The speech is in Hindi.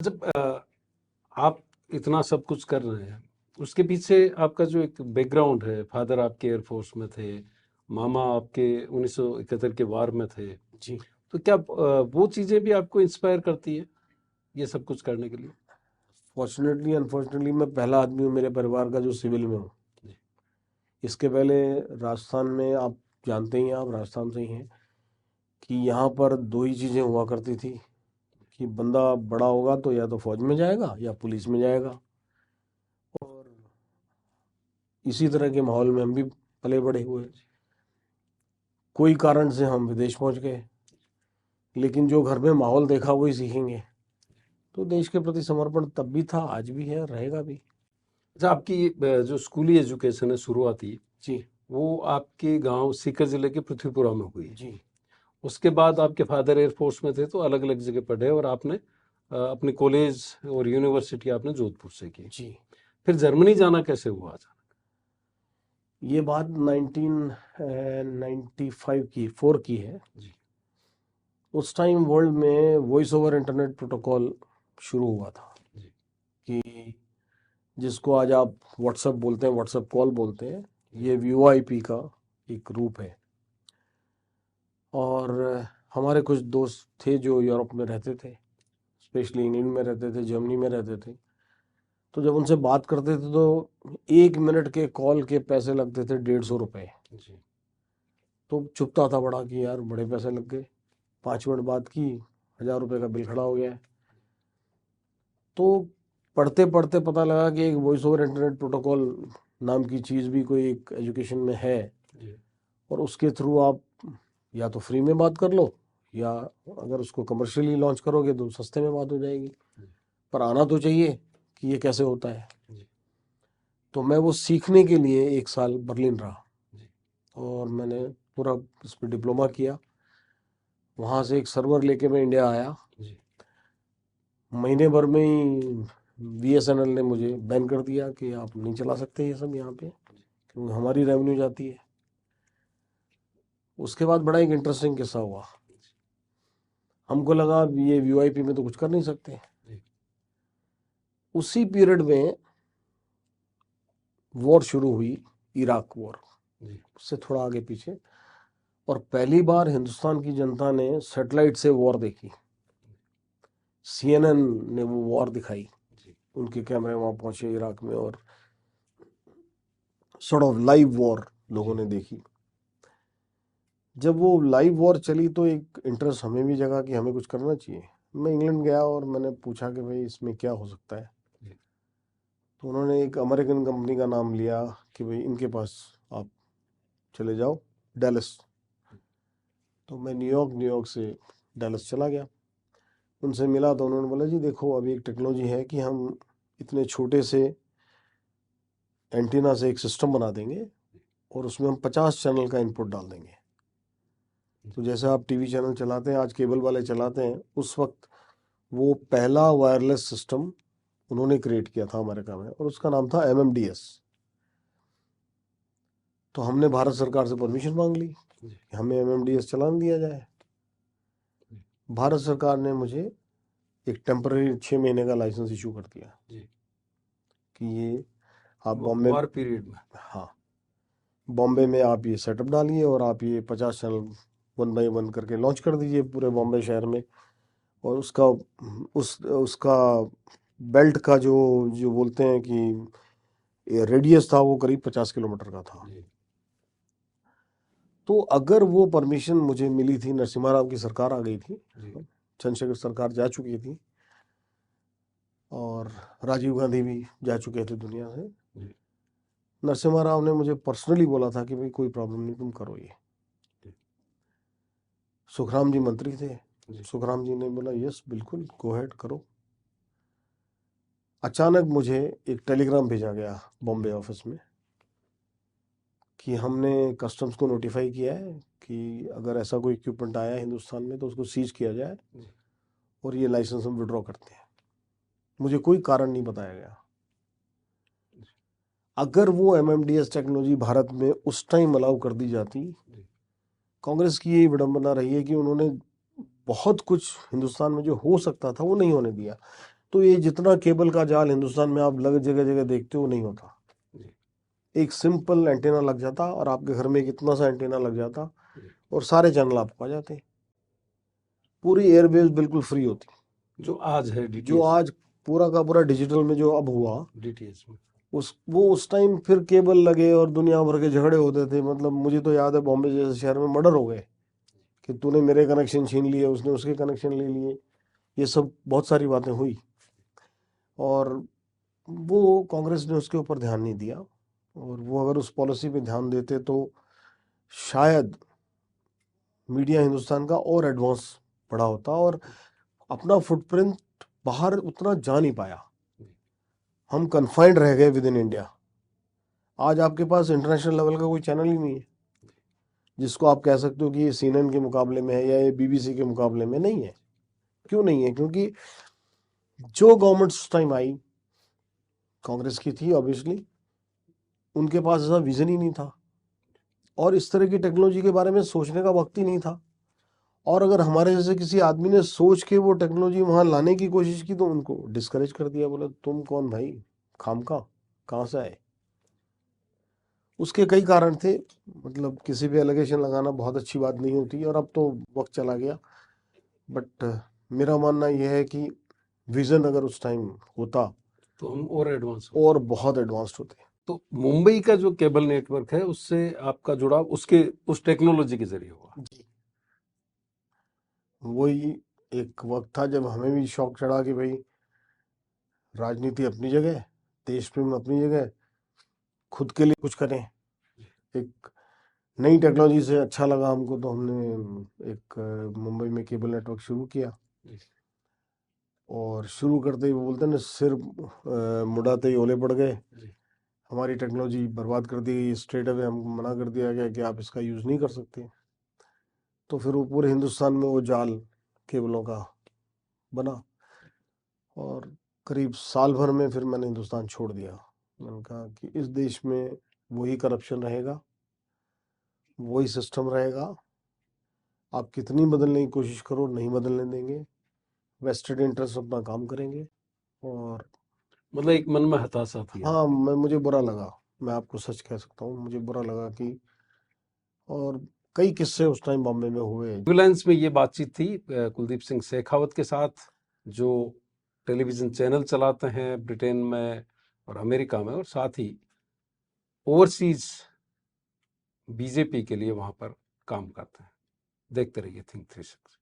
जब आप इतना सब कुछ कर रहे हैं, उसके पीछे आपका जो एक बैकग्राउंड है, फादर आपके एयरफोर्स में थे, मामा आपके 1971 के वार में थे, जी। तो क्या वो चीज़ें भी आपको इंस्पायर करती है ये सब कुछ करने के लिए? फॉर्चुनेटली अनफॉर्चुनेटली मैं पहला आदमी हूँ मेरे परिवार का जो सिविल में हूँ। जी। इसके पहले राजस्थान में, आप जानते ही हैं, आप राजस्थान से ही हैं, कि यहाँ पर दो ही चीज़ें हुआ करती थी कि बंदा बड़ा होगा तो या तो फौज में जाएगा या पुलिस में जाएगा। और इसी तरह के माहौल में हम भी पले बड़े हुए। कोई कारण से हम विदेश पहुंच गए, लेकिन जो घर में माहौल देखा वही सीखेंगे। तो देश के प्रति समर्पण तब भी था, आज भी है, रहेगा भी। अच्छा, आपकी जो स्कूली एजुकेशन है शुरुआती, जी। वो आपके गांव सीकर जिले के पृथ्वीपुरा में हुई। जी। उसके बाद आपके फादर एयरफोर्स में थे तो अलग अलग जगह पढ़े और आपने अपने कॉलेज और यूनिवर्सिटी आपने जोधपुर से की। जी। फिर जर्मनी जाना कैसे हुआ अचानक? ये बात 1995 की 4 की है। जी। उस टाइम वर्ल्ड में वॉइस ओवर इंटरनेट प्रोटोकॉल शुरू हुआ था, जी। कि जिसको आज आप व्हाट्सएप बोलते हैं, व्हाट्सएप कॉल बोलते हैं। ये वीओआईपी का एक रूप है। और हमारे कुछ दोस्त थे जो यूरोप में रहते थे, स्पेशली इंग्लैंड में रहते थे, जर्मनी में रहते थे। तो जब उनसे बात करते थे तो 1 मिनट के कॉल के पैसे लगते थे 150 रुपये। जी। तो चुपता था बड़ा कि यार बड़े पैसे लग गए, 5 मिनट बात की, 1000 रुपये का बिल खड़ा हो गया है। तो पढ़ते पढ़ते पता लगा कि एक वॉइस ओवर इंटरनेट प्रोटोकॉल नाम की चीज़ भी कोई एक एजुकेशन में है। जी। और उसके थ्रू आप या तो फ्री में बात कर लो, या अगर उसको कमर्शियली लॉन्च करोगे तो सस्ते में बात हो जाएगी। पर आना तो चाहिए कि ये कैसे होता है। जी। तो मैं वो सीखने के लिए 1 साल बर्लिन रहा, जी। और मैंने पूरा इस पर डिप्लोमा किया। वहाँ से एक सर्वर लेके मैं इंडिया आया। जी। महीने भर में ही बीएसएनएल ने मुझे बैन कर दिया कि आप नहीं चला सकते ये सब यहाँ पे, क्योंकि हमारी रेवेन्यू जाती है। उसके बाद बड़ा एक इंटरेस्टिंग किस्सा हुआ। हमको लगा ये वीओआईपी में तो कुछ कर नहीं सकते। जी। उसी पीरियड में वॉर शुरू हुई, इराक वॉर, जी। उससे थोड़ा आगे पीछे। और पहली बार हिंदुस्तान की जनता ने सैटेलाइट से वॉर देखी। सीएनएन ने वो वॉर दिखाई, जी। उनके कैमरे वहां पहुंचे इराक में, और सॉर्ट ऑफ लाइव वॉर लोगों जी। ने देखी। जब वो लाइव वॉर चली तो एक इंटरेस्ट हमें भी जगा कि हमें कुछ करना चाहिए। मैं इंग्लैंड गया और मैंने पूछा कि भाई इसमें क्या हो सकता है। जी। तो उन्होंने एक अमेरिकन कंपनी का नाम लिया कि भाई इनके पास आप चले जाओ, डैलस। तो मैं न्यूयॉर्क से डैलस चला गया। उनसे मिला तो उन्होंने बोला जी देखो, अभी एक टेक्नोलॉजी है कि हम इतने छोटे से एंटीना से एक सिस्टम बना देंगे, और उसमें हम 50 चैनल का इनपुट डाल देंगे। तो जैसे आप टीवी चैनल चलाते हैं, आज केबल वाले चलाते हैं, उस वक्त वो पहला वायरलेस सिस्टम उन्होंने क्रिएट किया था अमेरिका में, और उसका नाम था एमएमडीएस। तो हमने भारत सरकार से परमिशन मांग ली जी। कि हमें एमएमडीएस चलाने दिया जाए। भारत सरकार ने मुझे एक टेम्पररी 6 महीने का लाइसेंस इशू कर दिया जी। कि ये आप बॉम्बे, वार पीरियड में। हाँ, बॉम्बे में आप ये सेटअप डालिए और आप ये 50 चैनल 1 बाय 1 करके लॉन्च कर दीजिए पूरे बॉम्बे शहर में। और उसका बेल्ट का जो जो बोलते हैं कि रेडियस था, वो करीब 50 किलोमीटर का था। जी। तो अगर वो परमिशन मुझे मिली थी, नरसिम्हा राव की सरकार आ गई थी, जी। चंद्रशेखर सरकार जा चुकी थी, और राजीव गांधी भी जा चुके थे दुनिया से। जी। नरसिम्हा राव ने मुझे पर्सनली बोला था कि भाई कोई प्रॉब्लम नहीं, तुम करो ये। जी। सुखराम जी मंत्री थे। जी। सुखराम जी ने बोला यस बिल्कुल, गो हेड करो। अचानक मुझे एक टेलीग्राम भेजा गया बॉम्बे ऑफिस में कि हमने कस्टम्स को नोटिफाई किया है कि अगर ऐसा कोई इक्विपमेंट आया हिंदुस्तान में तो उसको सीज किया जाए, जी। और ये लाइसेंस हम विड्रॉ करते हैं। मुझे कोई कारण नहीं बताया गया। अगर वो एमएमडीएस टेक्नोलॉजी भारत में उस टाइम अलाउ कर दी जाती, जी। कांग्रेस की यही विडंबना रही है कि उन्होंने बहुत कुछ हिंदुस्तान में जो हो सकता था वो नहीं होने दिया। तो ये जितना केबल का जाल हिंदुस्तान में आप लग जगह जगह देखते हो नहीं होता। जी। एक सिंपल एंटीना लग जाता और आपके घर में एक इतना सा एंटीना लग जाता जी। और सारे चैनल आपको आ जाते। पूरी एयरवेज बिल्कुल फ्री होती। जो आज है जो डीटीएच, आज पूरा का पूरा डिजिटल में जो अब हुआ, डीटीएच में। उस टाइम फिर केबल लगे और दुनिया भर के झगड़े होते थे। मतलब मुझे तो याद है बॉम्बे जैसे शहर में मर्डर हो गए कि तूने मेरे कनेक्शन छीन लिए, उसने उसके कनेक्शन ले लिए। ये सब बहुत सारी बातें हुई और वो कांग्रेस ने उसके ऊपर ध्यान नहीं दिया। और वो अगर उस पॉलिसी पे ध्यान देते तो शायद मीडिया हिंदुस्तान का और एडवांस बढ़ा होता और अपना फुटप्रिंट बाहर उतना जा नहीं पाया। हम कन्फाइंड रह गए विद इन इंडिया। आज आपके पास इंटरनेशनल लेवल का कोई चैनल ही नहीं है जिसको आप कह सकते हो कि ये CNN के मुकाबले में है या ये BBC के मुकाबले में नहीं है। क्यों नहीं है? क्योंकि जो गवर्नमेंट उस टाइम आई कांग्रेस की थी, ऑब्वियसली उनके पास ऐसा विजन ही नहीं था और इस तरह की टेक्नोलॉजी के बारे में सोचने का वक्त ही नहीं था। और अगर हमारे जैसे किसी आदमी ने सोच के वो टेक्नोलॉजी वहां लाने की कोशिश की तो उनको डिस्करेज कर दिया, बोला तुम कौन भाई, खामखा कहाँ से आए। उसके कई कारण थे। मतलब किसी पे एलिगेशन लगाना बहुत अच्छी बात नहीं होती और अब तो वक्त चला गया। बट मेरा मानना यह है कि विजन अगर उस टाइम होता तो हम और एडवांस हो। और बहुत एडवांस्ड होते। तो मुंबई का जो केबल नेटवर्क है उससे आपका जुड़ाव उसके उस टेक्नोलॉजी के जरिए हुआ। जी, वही एक वक्त था जब हमें भी शौक चढ़ा कि भाई राजनीति अपनी जगह, देश प्रेम अपनी जगह, खुद के लिए कुछ करें। एक नई टेक्नोलॉजी से अच्छा लगा हमको तो हमने एक मुंबई में केबल नेटवर्क शुरू किया। और शुरू करते ही वो बोलते हैं ना, सिर मुड़ाते ही ओले पड़ गए। जी। हमारी टेक्नोलॉजी बर्बाद कर दी गई, स्ट्रेट अवे हमको मना कर दिया गया कि आप इसका यूज़ नहीं कर सकते। तो फिर वो पूरे हिंदुस्तान में वो जाल केबलों का बना और करीब साल भर में फिर मैंने हिंदुस्तान छोड़ दिया। मैंने कहा कि इस देश में वही करप्शन रहेगा, वही सिस्टम रहेगा, आप कितनी बदलने की कोशिश करो नहीं बदलने देंगे। वेस्टेड इंटरेस्ट अपना काम करेंगे। और मतलब एक मन में हताशा थी हाँ, आपकी। मुझे बुरा लगा, मैं आपको सच कह सकता हूँ, मुझे बुरा लगा कि और कई किस्से उस टाइम बॉम्बे में हुए। रिलायंस में ये बातचीत थी कुलदीप सिंह शेखावत के साथ, जो टेलीविजन चैनल चलाते हैं ब्रिटेन में और अमेरिका में, और साथ ही ओवरसीज बीजेपी के लिए वहां पर काम करते हैं। देखते रहिए थिंक 360।